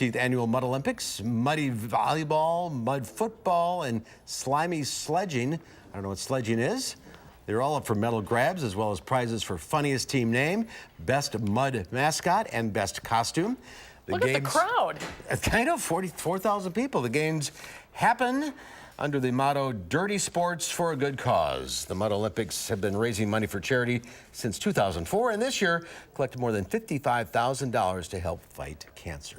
15th Annual Mud Olympics, muddy volleyball, mud football, and slimy sledging. I don't know what sledging is. They're all up for medal grabs, as well as prizes for funniest team name, best mud mascot, and best costume. Look at the crowd. I know, 44,000 people. The games happen under the motto, Dirty Sports for a Good Cause. The Mud Olympics have been raising money for charity since 2004, and this year collected more than $55,000 to help fight cancer.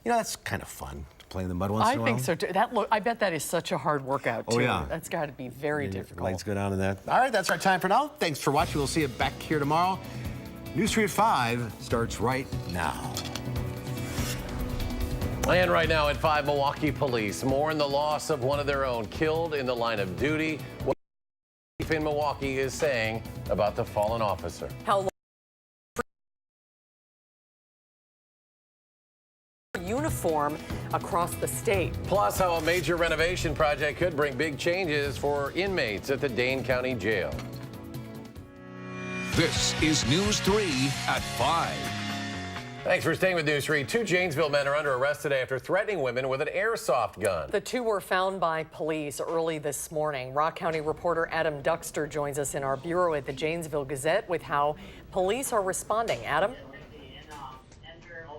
You know, that's kind of fun. Playing the mud once in a while? I think so too. I bet that is such a hard workout too. Oh, yeah. That's got to be very difficult. Lights go down in that. All right, that's our time for now. Thanks for watching. We'll see you back here tomorrow. News 3 at 5 starts right now. And right now at 5, Milwaukee police mourn the loss of one of their own killed in the line of duty. What the chief in Milwaukee is saying about the fallen officer. How uniform across the state. Plus, how a major renovation project could bring big changes for inmates at the Dane County Jail. This is News 3 at 5. Thanks for staying with News 3. 2 Janesville men are under arrest today after threatening women with an airsoft gun. The 2 were found by police early this morning. Rock County reporter Adam Duxter joins us in our bureau at the Janesville Gazette with how police are responding. Adam?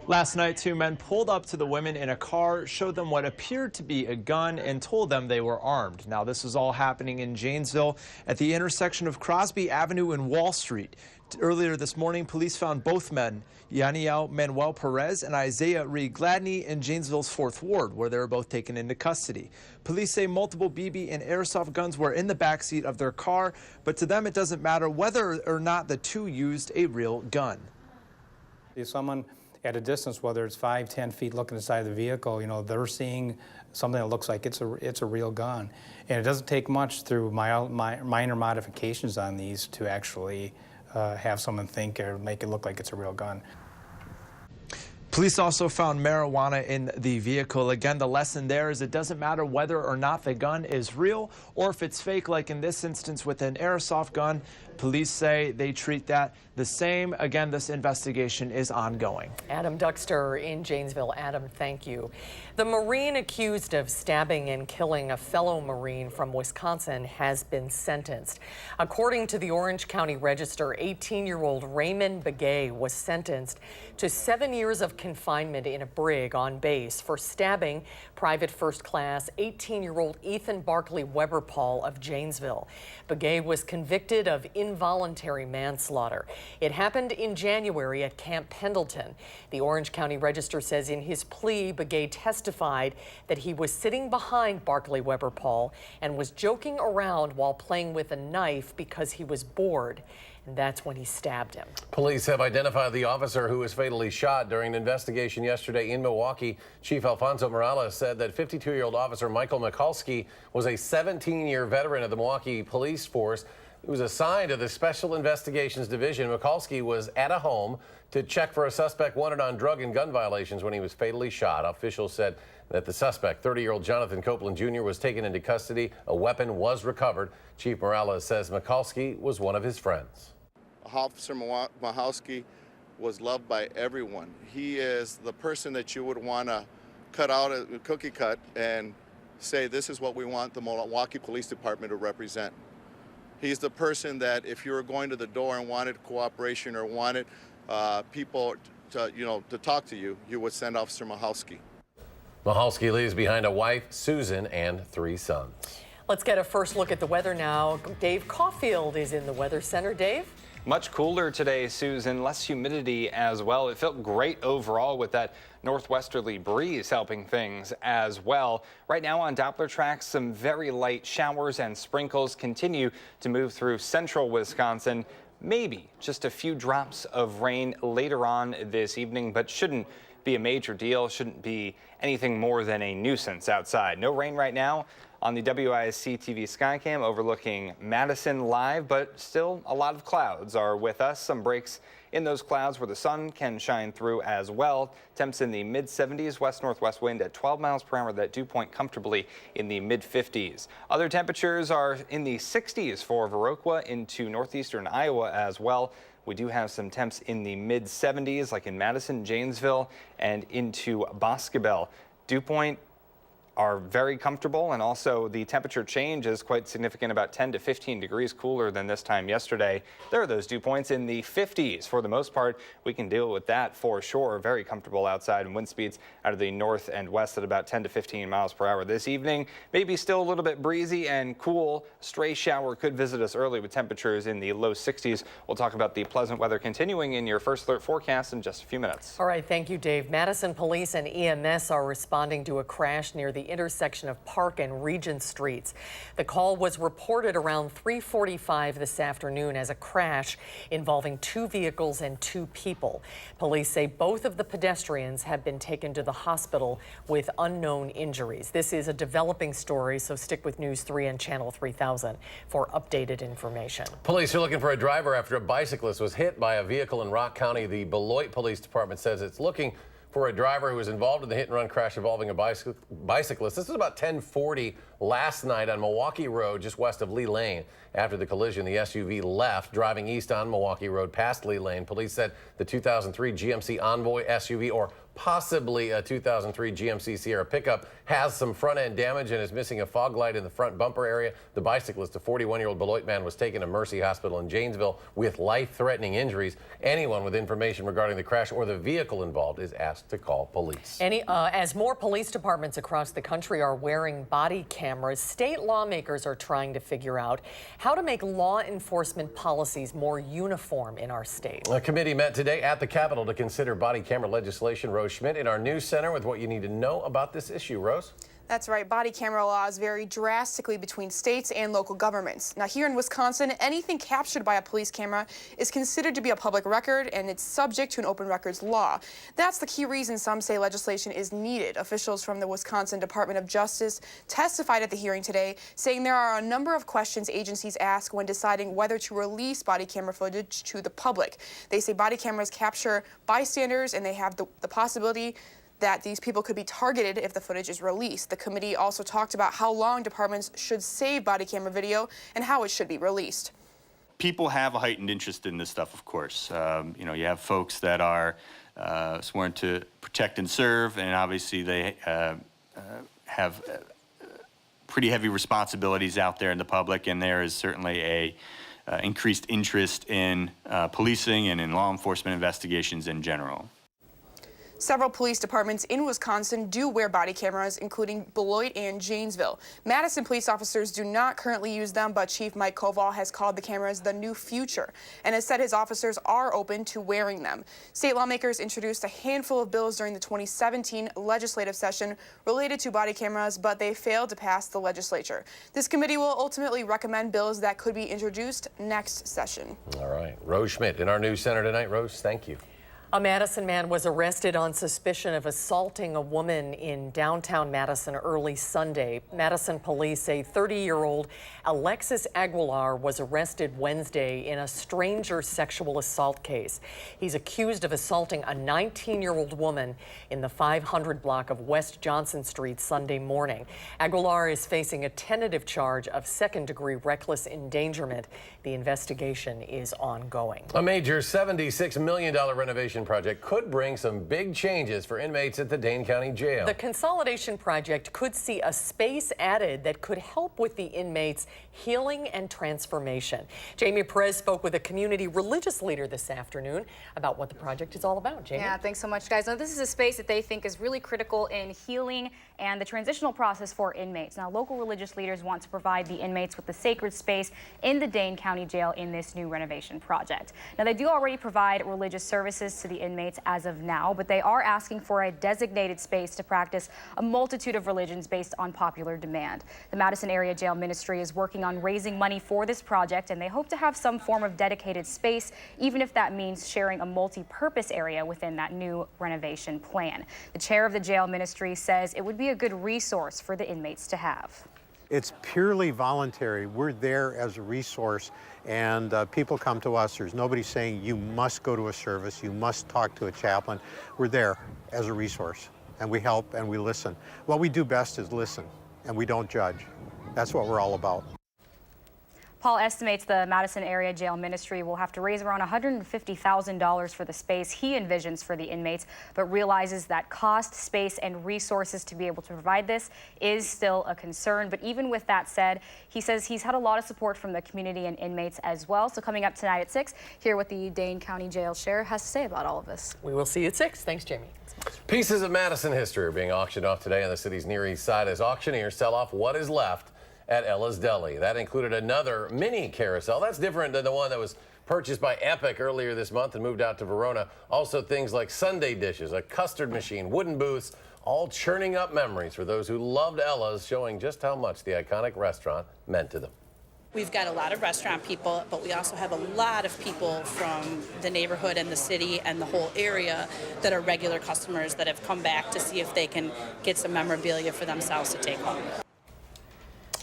Last night, 2 men pulled up to the women in a car, showed them what appeared to be a gun, and told them they were armed. Now, this is all happening in Janesville at the intersection of Crosby Avenue and Wall Street. Earlier this morning, police found both men, Yaniel Manuel Perez and Isaiah Reed Gladney, in Janesville's 4th Ward, where they were both taken into custody. Police say multiple BB and airsoft guns were in the backseat of their car, but to them it doesn't matter whether or not the 2 used a real gun. If someone at a distance, whether it's 5, 10 feet looking inside the vehicle, you know, they're seeing something that looks like it's a real gun. And it doesn't take much through minor modifications on these to actually have someone think or make it look like it's a real gun. Police also found marijuana in the vehicle. Again, the lesson there is it doesn't matter whether or not the gun is real or if it's fake, like in this instance with an airsoft gun. Police say they treat that the same. Again, this investigation is ongoing. Adam Duxter in Janesville. Adam, thank you. The Marine accused of stabbing and killing a fellow Marine from Wisconsin has been sentenced. According to the Orange County Register, 18-year-old Raymond Begay was sentenced to 7 years of confinement in a brig on base for stabbing Private First Class 18-year-old Ethan Barkley Weber-Paul of Janesville. Begay was convicted of involuntary manslaughter. It happened in January at Camp Pendleton. The Orange County Register says in his plea, Begay testified that he was sitting behind Barkley Weber-Paul and was joking around while playing with a knife because he was bored. And that's when he stabbed him. Police have identified the officer who was fatally shot during an investigation yesterday in Milwaukee. Chief Alfonso Morales said that 52-year-old officer Michael Mikulski was a 17-year veteran of the Milwaukee Police Force. He was assigned to the Special Investigations Division. Mikulski was at a home to check for a suspect wanted on drug and gun violations when he was fatally shot. Officials said that the suspect, 30-year-old Jonathan Copeland Jr., was taken into custody. A weapon was recovered. Chief Morales says Mikulski was one of his friends. Officer Mikulski was loved by everyone. He is the person that you would want to cut out a cookie cut and say, this is what we want the Milwaukee Police Department to represent. He's the person that if you were going to the door and wanted cooperation or wanted people to talk to you, you would send Officer Mikulski. Mikulski leaves behind a wife, Susan, and 3 sons. Let's get a first look at the weather now. Dave Caulfield is in the Weather Center. Dave? Much cooler today, Susan, less humidity as well. It felt great overall with that northwesterly breeze helping things as well. Right now on Doppler tracks, some very light showers and sprinkles continue to move through central Wisconsin. Maybe just a few drops of rain later on this evening, but shouldn't be a major deal, shouldn't be anything more than a nuisance outside. No rain right now on the WISC-TV Skycam overlooking Madison live, but still a lot of clouds are with us. Some breaks in those clouds where the sun can shine through as well. Temps in the mid-70s, west-northwest wind at 12 miles per hour. That dew point comfortably in the mid-50s. Other temperatures are in the 60s for Viroqua into northeastern Iowa as well. We do have some temps in the mid-70s, like in Madison, Janesville, and into Boscobel. Dew Point are very comfortable, and also the temperature change is quite significant, about 10 to 15 degrees cooler than this time yesterday. There are those dew points in the 50s. For the most part, we can deal with that for sure. Very comfortable outside, and wind speeds out of the north and west at about 10 to 15 miles per hour this evening. Maybe still a little bit breezy and cool. Stray shower could visit us early with temperatures in the low 60s. We'll talk about the pleasant weather continuing in your first alert forecast in just a few minutes. All right, thank you, Dave. Madison police and EMS are responding to a crash near the intersection of Park and Regent Streets. The call was reported around 3:45 this afternoon as a crash involving 2 vehicles and 2 people. Police say both of the pedestrians have been taken to the hospital with unknown injuries. This is a developing story, so stick with News 3 and Channel 3000 for updated information. Police are looking for a driver after a bicyclist was hit by a vehicle in Rock County. The Beloit Police Department says it's looking for a driver who was involved in the hit-and-run crash involving a bicyclist. This was about 10:40 last night on Milwaukee Road, just west of Lee Lane. After the collision, the SUV left, driving east on Milwaukee Road past Lee Lane. Police said the 2003 GMC Envoy SUV, or possibly a 2003 GMC Sierra pickup, has some front-end damage and is missing a fog light in the front bumper area. The bicyclist, a 41-year-old Beloit man, was taken to Mercy Hospital in Janesville with life-threatening injuries. Anyone with information regarding the crash or the vehicle involved is asked to call police. As more police departments across the country are wearing body cameras, state lawmakers are trying to figure out how to make law enforcement policies more uniform in our state. A committee met today at the Capitol to consider body camera legislation. Rose Schmidt in our news center with what you need to know about this issue. Rose? That's right. Body camera laws vary drastically between states and local governments. Now, here in Wisconsin, anything captured by a police camera is considered to be a public record, and it's subject to an open records law. That's the key reason some say legislation is needed. Officials from the Wisconsin Department of Justice testified at the hearing today, saying there are a number of questions agencies ask when deciding whether to release body camera footage to the public. They say body cameras capture bystanders, and they have the possibility that these people could be targeted if the footage is released. The committee also talked about how long departments should save body camera video and how it should be released. People have a heightened interest in this stuff, of course. You know, you have folks that are sworn to protect and serve, and obviously they have pretty heavy responsibilities out there in the public, and there is certainly a increased interest in policing and in law enforcement investigations in general. Several police departments in Wisconsin do wear body cameras, including Beloit and Janesville. Madison police officers do not currently use them, but Chief Mike Koval has called the cameras the new future and has said his officers are open to wearing them. State lawmakers introduced a handful of bills during the 2017 legislative session related to body cameras, but they failed to pass the legislature. This committee will ultimately recommend bills that could be introduced next session. All right. Rose Schmidt in our news center tonight. Rose, thank you. A Madison man was arrested on suspicion of assaulting a woman in downtown Madison early Sunday. Madison police say 30-year-old Alexis Aguilar was arrested Wednesday in a stranger sexual assault case. He's accused of assaulting a 19-year-old woman in the 500 block of West Johnson Street Sunday morning. Aguilar is facing a tentative charge of second-degree reckless endangerment. The investigation is ongoing. A major $76 million renovation project could bring some big changes for inmates at the Dane County Jail. The consolidation project could see a space added that could help with the inmates' healing and transformation. Jamie Perez spoke with a community religious leader this afternoon about what the project is all about. Jamie? Yeah, thanks so much, guys. Now, this is a space that they think is really critical in healing and the transitional process for inmates. Now, local religious leaders want to provide the inmates with the sacred space in the Dane County Jail in this new renovation project. Now, they do already provide religious services to the inmates as of now, but they are asking for a designated space to practice a multitude of religions based on popular demand. The Madison Area Jail Ministry is working on raising money for this project, and they hope to have some form of dedicated space, even if that means sharing a multi-purpose area within that new renovation plan. The chair of the jail ministry says it would be a good resource for the inmates to have. It's purely voluntary. We're there as a resource, and people come to us. There's nobody saying you must go to a service, you must talk to a chaplain. We're there as a resource, and we help and we listen. What we do best is listen, and we don't judge. That's what we're all about. Paul estimates the Madison area jail ministry will have to raise around $150,000 for the space he envisions for the inmates, but realizes that cost, space, and resources to be able to provide this is still a concern. But even with that said, he says he's had a lot of support from the community and inmates as well. So coming up tonight at 6, hear what the Dane County Jail Sheriff has to say about all of this. We will see you at 6. Thanks, Jamie. Pieces of Madison history are being auctioned off today on the city's Near East Side as auctioneers sell off what is left at Ella's Deli. That included another mini carousel. That's different than the one that was purchased by Epic earlier this month and moved out to Verona. Also things like sundae dishes, a custard machine, wooden booths, all churning up memories for those who loved Ella's, showing just how much the iconic restaurant meant to them. We've got a lot of restaurant people, but we also have a lot of people from the neighborhood and the city and the whole area that are regular customers that have come back to see if they can get some memorabilia for themselves to take home.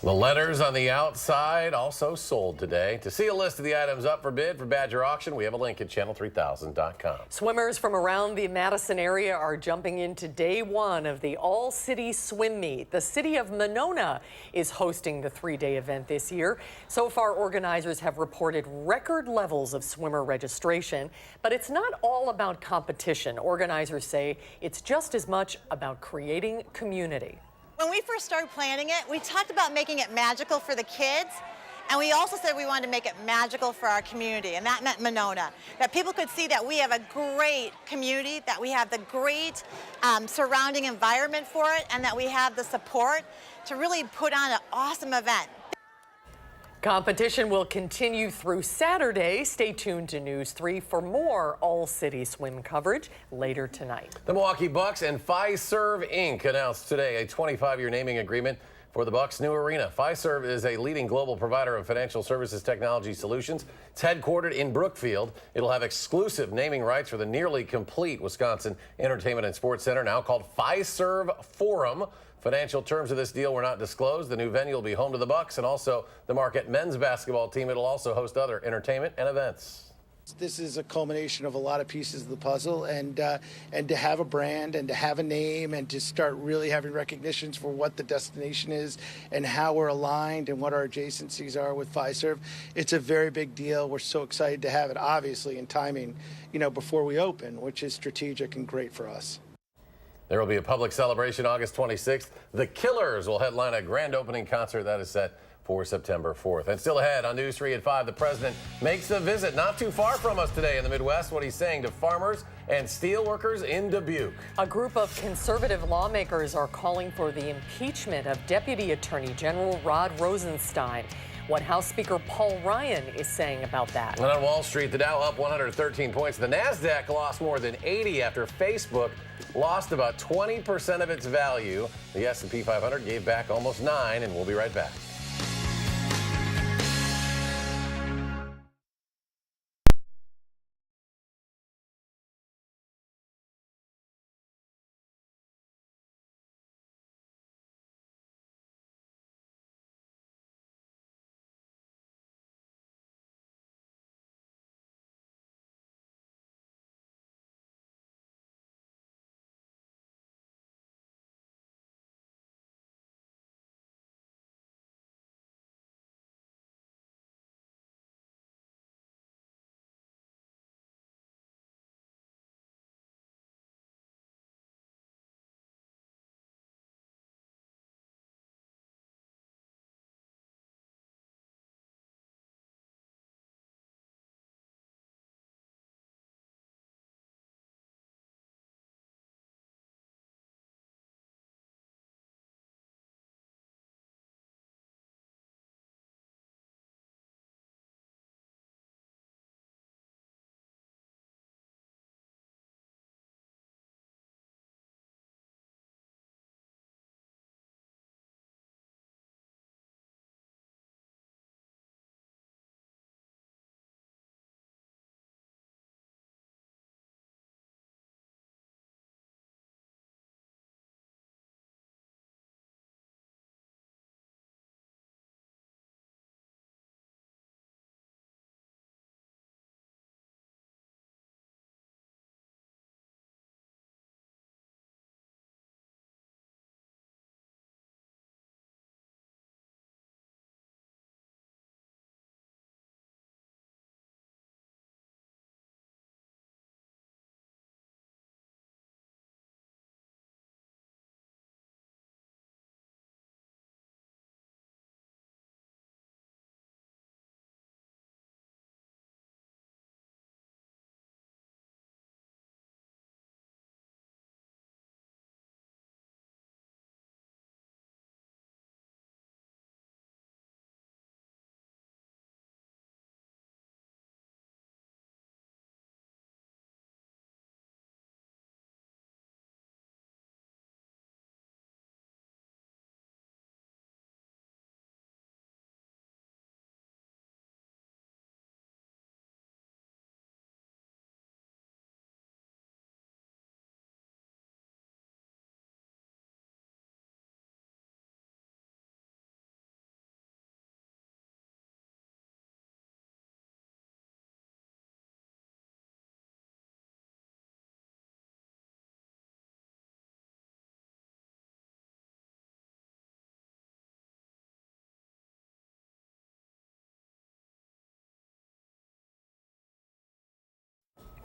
The letters on the outside also sold today. To see a list of the items up for bid for Badger Auction, we have a link at channel3000.com. Swimmers from around the Madison area are jumping into day one of the all-city swim meet. The city of Monona is hosting the 3-day event this year. So far, organizers have reported record levels of swimmer registration, but it's not all about competition. Organizers say it's just as much about creating community. When we first started planning it, we talked about making it magical for the kids, and we also said we wanted to make it magical for our community, and that meant Monona. That people could see that we have a great community, that we have the great surrounding environment for it, and that we have the support to really put on an awesome event. Competition will continue through Saturday. Stay tuned to News 3 for more all-city swim coverage later tonight. The Milwaukee Bucks and Fiserv Inc. announced today a 25-year naming agreement for the Bucks' new arena. Fiserv is a leading global provider of financial services technology solutions. It's headquartered in Brookfield. It'll have exclusive naming rights for the nearly complete Wisconsin Entertainment and Sports Center, now called Fiserv Forum. Financial terms of this deal were not disclosed. The new venue will be home to the Bucks and also the Marquette men's basketball team. It'll also host other entertainment and events. This is a culmination of a lot of pieces of the puzzle, and to have a brand and to have a name and to start really having recognitions for what the destination is and how we're aligned and what our adjacencies are with Fiserv. It's a very big deal. We're so excited to have it, obviously, in timing, before we open, which is strategic and great for us. There will be a public celebration August 26th. The Killers will headline a grand opening concert that is set for September 4th. And still ahead on News 3 at 5, the president makes a visit not too far from us today in the Midwest. What he's saying to farmers and steel workers in Dubuque. A group of conservative lawmakers are calling for the impeachment of Deputy Attorney General Rod Rosenstein. What House Speaker Paul Ryan is saying about that. And on Wall Street, the Dow up 113 points. The NASDAQ lost more than 80 after Facebook lost about 20% of its value. The S&P 500 gave back almost 9, and we'll be right back.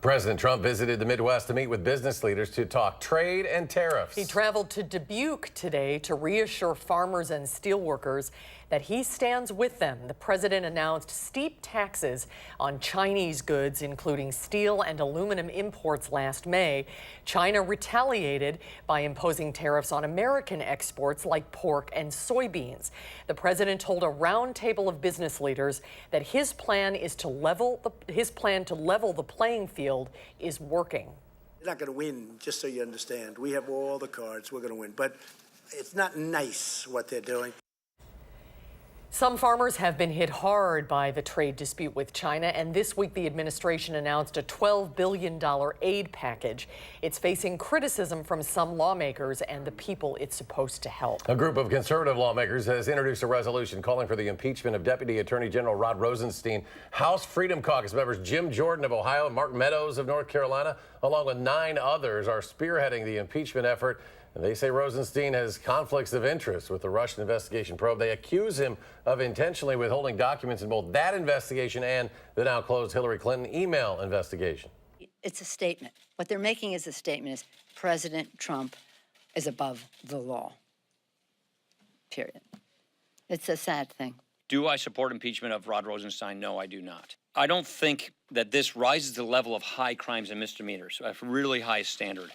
President Trump visited the Midwest to meet with business leaders to talk trade and tariffs. He traveled to Dubuque today to reassure farmers and steelworkers that he stands with them. The president announced steep taxes on Chinese goods, including steel and aluminum imports last May. China retaliated by imposing tariffs on American exports like pork and soybeans. The president told a roundtable of business leaders that his plan to level the playing field is working. They're not going to win, just so you understand. We have all the cards. We're going to win. But it's not nice what they're doing. Some farmers have been hit hard by the trade dispute with China, and this week the administration announced a $12 billion aid package. It's facing criticism from some lawmakers and the people it's supposed to help. A group of conservative lawmakers has introduced a resolution calling for the impeachment of Deputy Attorney General Rod Rosenstein. House Freedom Caucus members Jim Jordan of Ohio and Mark Meadows of North Carolina, along with 9 others, are spearheading the impeachment effort. And they say Rosenstein has conflicts of interest with the Russian investigation probe. They accuse him of intentionally withholding documents in both that investigation and the now closed Hillary Clinton email investigation. It's a statement. What they're making is a statement is President Trump is above the law. Period. It's a sad thing. Do I support impeachment of Rod Rosenstein? No, I do not. I don't think that this rises to the level of high crimes and misdemeanors, a really high standard.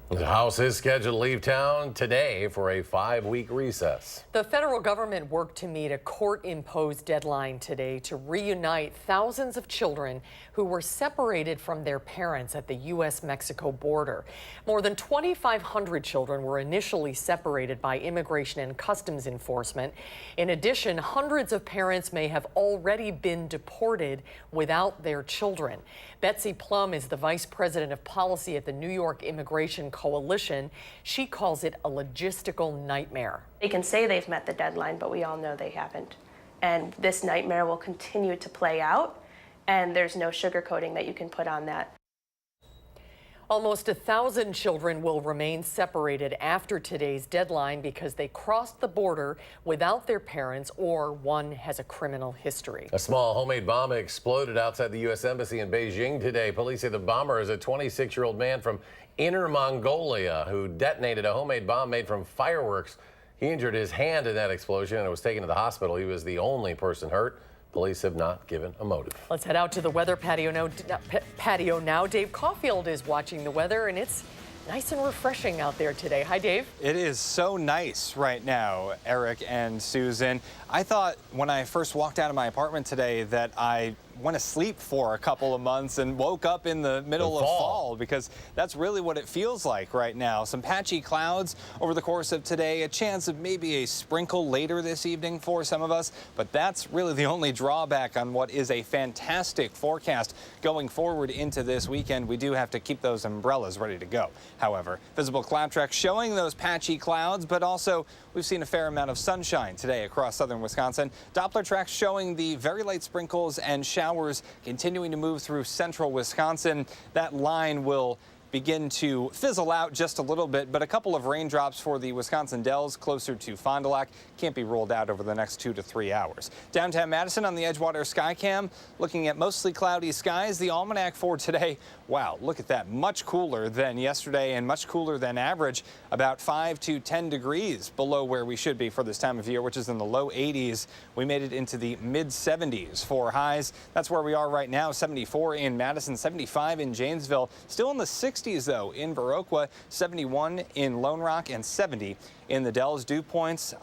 The House is scheduled to leave town today for a 5-week recess. The federal government worked to meet a court-imposed deadline today to reunite thousands of children who were separated from their parents at the U.S.-Mexico border. More than 2,500 children were initially separated by Immigration and Customs Enforcement. In addition, hundreds of parents may have already been deported without their children. Betsy Plum is the vice president of policy at the New York Immigration Coalition. She calls it a logistical nightmare. They can say they've met the deadline, but we all know they haven't. And this nightmare will continue to play out, and there's no sugarcoating that you can put on that. Almost 1,000 children will remain separated after today's deadline because they crossed the border without their parents or one has a criminal history. A small homemade bomb exploded outside the U.S. Embassy in Beijing today. Police say the bomber is a 26-year-old man from Inner Mongolia who detonated a homemade bomb made from fireworks. He injured his hand in that explosion and was taken to the hospital. He was the only person hurt. Police have not given a motive. Let's head out to the weather patio now. Dave Caulfield is watching the weather, and it's nice and refreshing out there today. Hi, Dave. It is so nice right now, Eric and Susan. I thought when I first walked out of my apartment today that I went to sleep for a couple of months and woke up in the middle of fall, because that's really what it feels like right now. Some patchy clouds over the course of today, a chance of maybe a sprinkle later this evening for some of us, but that's really the only drawback on what is a fantastic forecast going forward into this weekend. We do have to keep those umbrellas ready to go. However, visible cloud tracks showing those patchy clouds, but also we've seen a fair amount of sunshine today across southern Wisconsin. Doppler tracks showing the very light sprinkles and showers continuing to move through central Wisconsin. That line will begin to fizzle out just a little bit, but a couple of raindrops for the Wisconsin Dells closer to Fond du Lac can't be rolled out over the next 2 to 3 hours. Downtown Madison on the Edgewater Skycam, looking at mostly cloudy skies. The almanac for today, wow, look at that. Much cooler than yesterday and much cooler than average, about 5 to 10 degrees below where we should be for this time of year, which is in the low 80s. We made it into the mid 70s for highs. That's where we are right now. 74 in Madison, 75 in Janesville, still in the 60s though in Viroqua, 71 in Lone Rock, and 70 in the Dells. Dew points,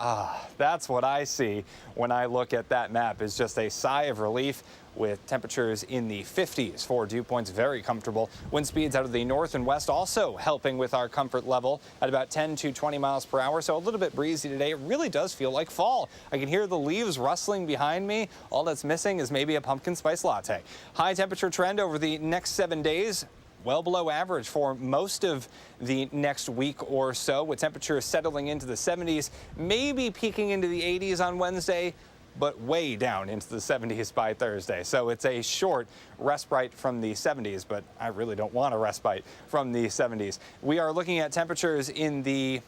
that's what I see when I look at that map, is just a sigh of relief, with temperatures in the 50s for dew points. Very comfortable. Wind speeds out of the north and west also helping with our comfort level at about 10 to 20 miles per hour. So a little bit breezy today. It really does feel like fall. I can hear the leaves rustling behind me. All that's missing is maybe a pumpkin spice latte. High temperature trend over the next 7 days. Well below average for most of the next week or so, with temperatures settling into the 70s, maybe peaking into the 80s on Wednesday, but way down into the 70s by Thursday. So it's a short respite from the 70s, but I really don't want a respite from the 70s. We are looking at temperatures in the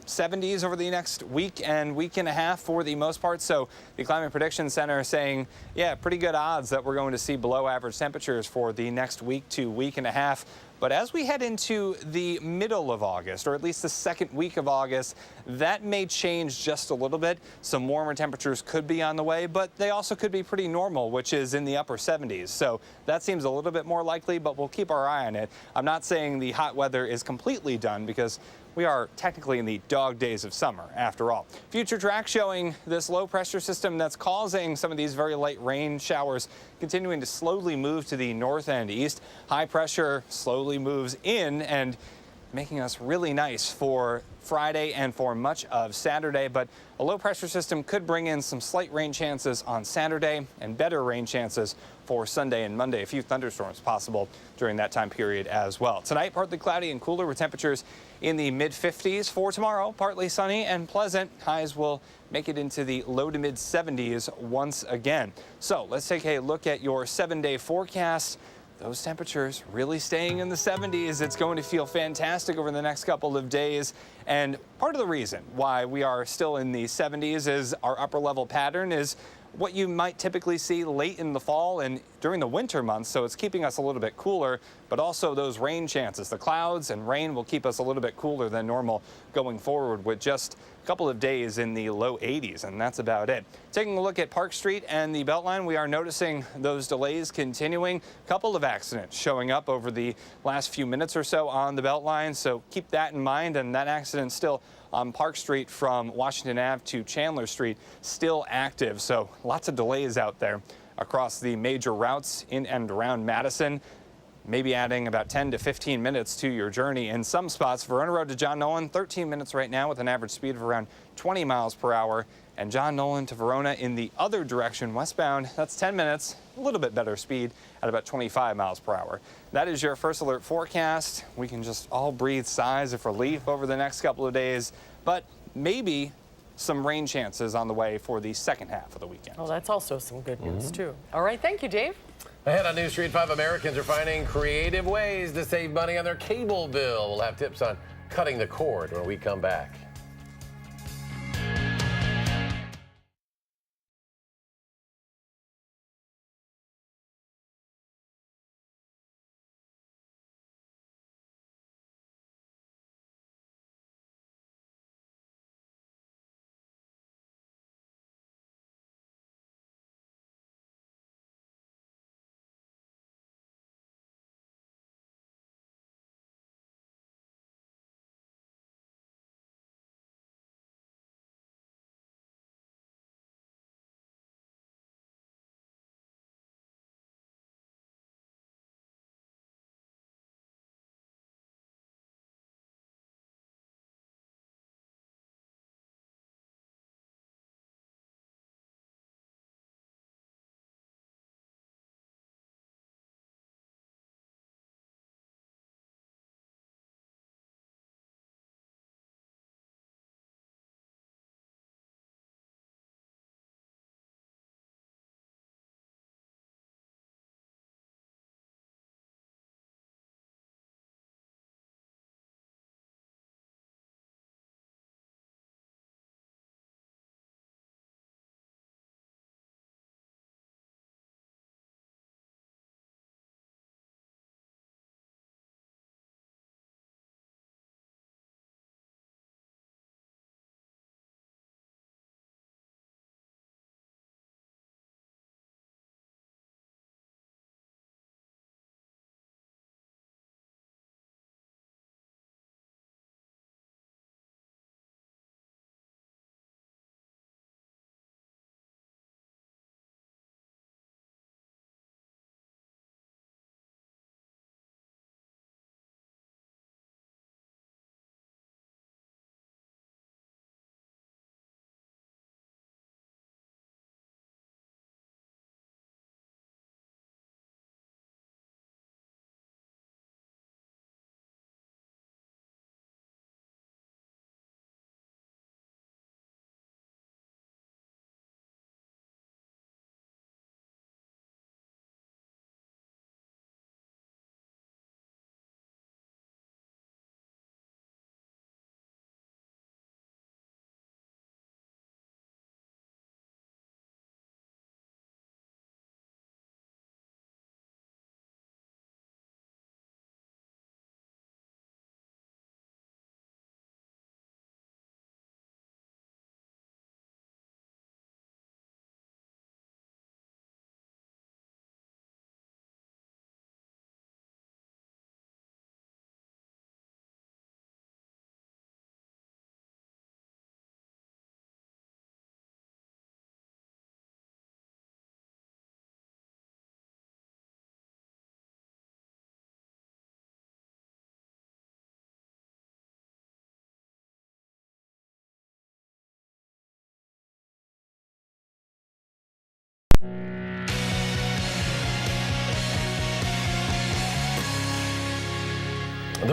70s over the next week and a half for the most part. So the Climate Prediction Center is saying, yeah, pretty good odds that we're going to see below average temperatures for the next week to week and a half. But as we head into the middle of August, or at least the second week of August, that may change just a little bit. Some warmer temperatures could be on the way, but they also could be pretty normal, which is in the upper 70s. So that seems a little bit more likely, but we'll keep our eye on it. I'm not saying the hot weather is completely done, because we are technically in the dog days of summer, after all. Future track showing this low pressure system that's causing some of these very light rain showers continuing to slowly move to the north and east. High pressure slowly moves in and making us really nice for Friday and for much of Saturday, but a low pressure system could bring in some slight rain chances on Saturday and better rain chances for Sunday and Monday. A few thunderstorms possible during that time period as well. Tonight, partly cloudy and cooler with temperatures in the mid-50s. For tomorrow, partly sunny and pleasant. Highs will make it into the low to mid 70s once again. So let's take a look at your 7-day forecast. Those temperatures really staying in the 70s. It's going to feel fantastic over the next couple of days. And part of the reason why we are still in the 70s is our upper level pattern is what you might typically see late in the fall and during the winter months, so it's keeping us a little bit cooler, but also those rain chances. The clouds and rain will keep us a little bit cooler than normal going forward, with just a couple of days in the low 80s, and that's about it. Taking a look at Park Street and the Beltline, we are noticing those delays continuing. A couple of accidents showing up over the last few minutes or so on the Beltline, so keep that in mind. And that accident still on Park Street from Washington Ave to Chandler Street still active, so lots of delays out there across the major routes in and around Madison, maybe adding about 10 to 15 minutes to your journey in some spots. Verona Road to John Nolan, 13 minutes right now with an average speed of around 20 miles per hour. And John Nolan to Verona in the other direction, westbound, that's 10 minutes, a little bit better speed at about 25 miles per hour. That is your first alert forecast. We can just all breathe sighs of relief over the next couple of days, but maybe some rain chances on the way for the second half of the weekend. Well, that's also some good news, too. All right, thank you, Dave. Ahead on News Street 5, Americans are finding creative ways to save money on their cable bill. We'll have tips on cutting the cord when we come back.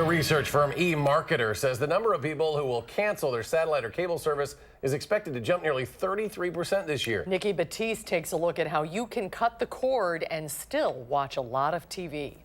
The research firm eMarketer says the number of people who will cancel their satellite or cable service is expected to jump nearly 33% this year. Nikki Batiste takes a look at how you can cut the cord and still watch a lot of TV.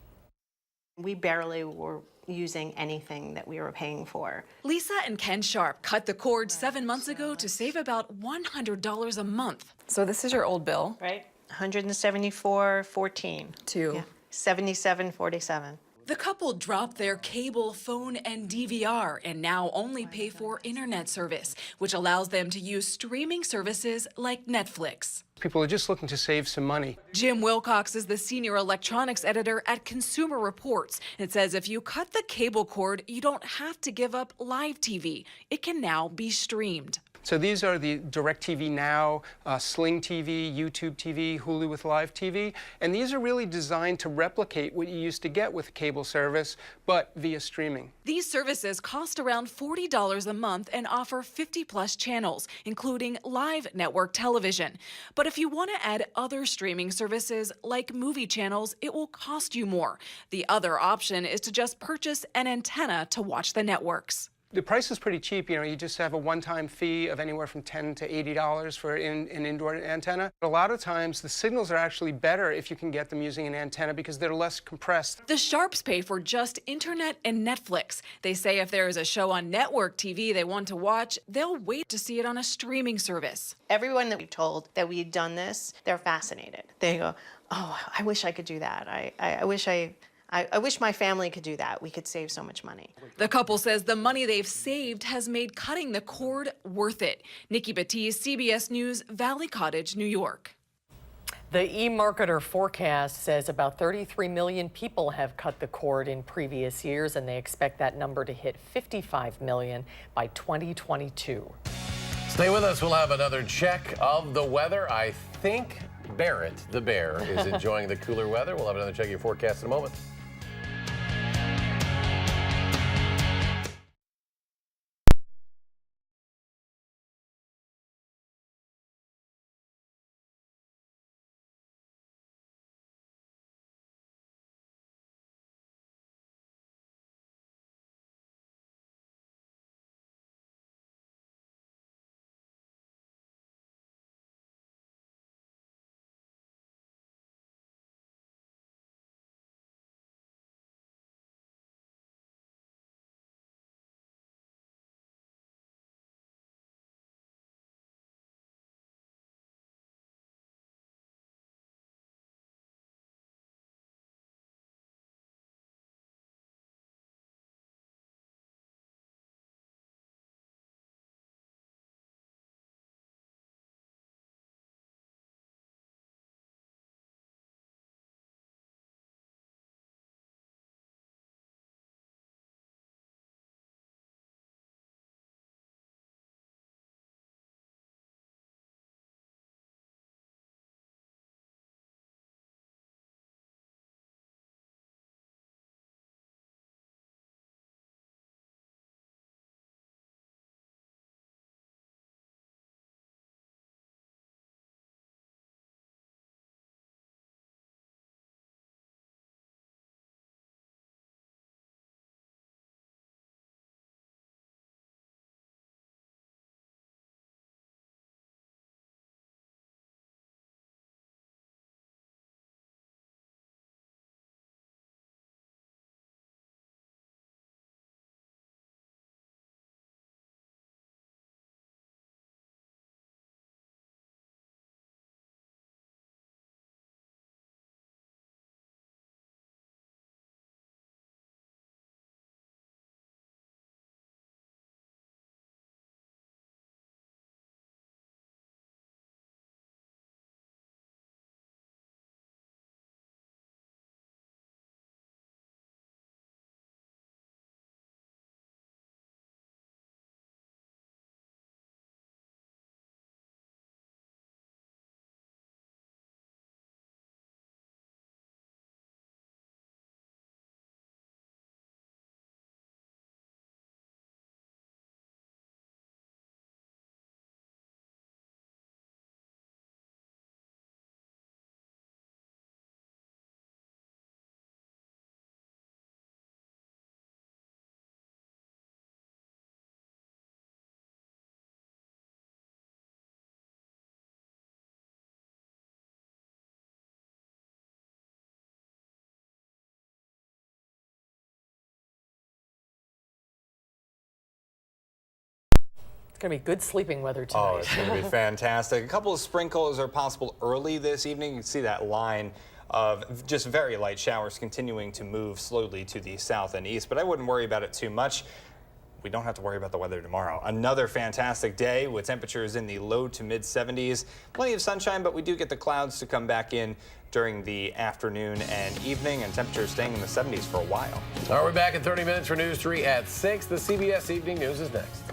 We barely were using anything that we were paying for. Lisa and Ken Sharp cut the cord 7 months ago to save about $100 a month. So this is your old bill, right? $174.14 to $77.47. The couple dropped their cable, phone, and DVR and now only pay for internet service, which allows them to use streaming services like Netflix. People are just looking to save some money. Jim Wilcox is the senior electronics editor at Consumer Reports. It says if you cut the cable cord, you don't have to give up live TV. It can now be streamed. So these are the DirecTV Now, Sling TV, YouTube TV, Hulu with Live TV, and these are really designed to replicate what you used to get with cable service, but via streaming. These services cost around $40 a month and offer 50+ channels, including live network television. But if you want to add other streaming services like movie channels, it will cost you more. The other option is to just purchase an antenna to watch the networks. The price is pretty cheap. You know, you just have a one-time fee of anywhere from $10 to $80 for an indoor antenna. A lot of times, the signals are actually better if you can get them using an antenna because they're less compressed. The Sharps pay for just internet and Netflix. They say if there is a show on network TV they want to watch, they'll wait to see it on a streaming service. Everyone that we've told that we'd done this, they're fascinated. They go, oh, I wish I could do that. I wish my family could do that. We could save so much money. The couple says the money they've saved has made cutting the cord worth it. Nikki Batiste, CBS News, Valley Cottage, New York. The eMarketer forecast says about 33 million people have cut the cord in previous years, and they expect that number to hit 55 million by 2022. Stay with us. We'll have another check of the weather. I think Barrett, the bear, is enjoying the cooler weather. We'll have another check of your forecast in a moment. going to be good sleeping weather tonight. Oh, it's going to be fantastic. A couple of sprinkles are possible early this evening. You can see that line of just very light showers continuing to move slowly to the south and east, but I wouldn't worry about it too much. We don't have to worry about the weather tomorrow. Another fantastic day with temperatures in the low to mid 70s. Plenty of sunshine, but we do get the clouds to come back in during the afternoon and evening, and temperatures staying in the 70s for a while. All right, we're back in 30 minutes for News 3 at 6. The CBS Evening News is next.